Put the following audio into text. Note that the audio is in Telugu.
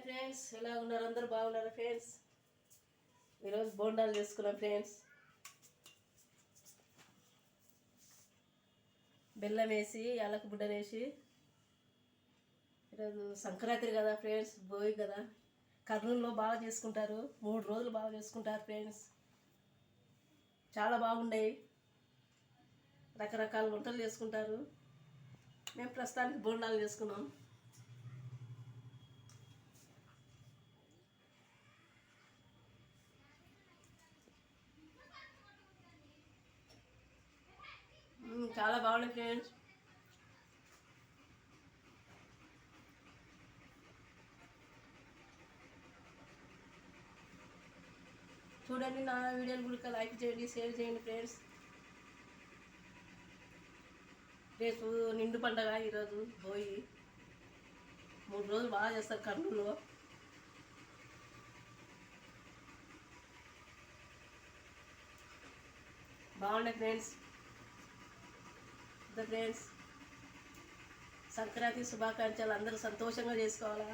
ఫ్రెండ్స్, ఎలా ఉన్నారు? అందరూ బాగున్నారు ఫ్రెండ్స్. ఈరోజు బోండాలు చేసుకున్నాం ఫ్రెండ్స్. బెల్లం వేసి యాలక బుడ్డలు వేసి. ఈరోజు సంక్రాంతి కదా ఫ్రెండ్స్, భోగి కదా. కర్నూలులో బాగా చేసుకుంటారు, 3 రోజులు బాగా చేసుకుంటారు ఫ్రెండ్స్. చాలా బాగుండేవి, రకరకాల వంటలు చేసుకుంటారు. మేము ప్రస్తుతానికి బోండాలు చేసుకున్నాం. చాలా బాగున్నాయి ఫ్రెండ్స్. చూడండి, నా వీడియోని కూడా లైక్ చేయండి, షేర్ చేయండి ఫ్రెండ్స్. రేపు నిండు పండగ, ఈరోజు భోగి. 3 రోజులు బాగా చేస్తారు కర్నూలులో. బాగున్నాయి ఫ్రెండ్స్. ఫ్రెండ్స్, సంక్రాంతి శుభాకాంక్షలు. అందరూ సంతోషంగా చేసుకోవాలా.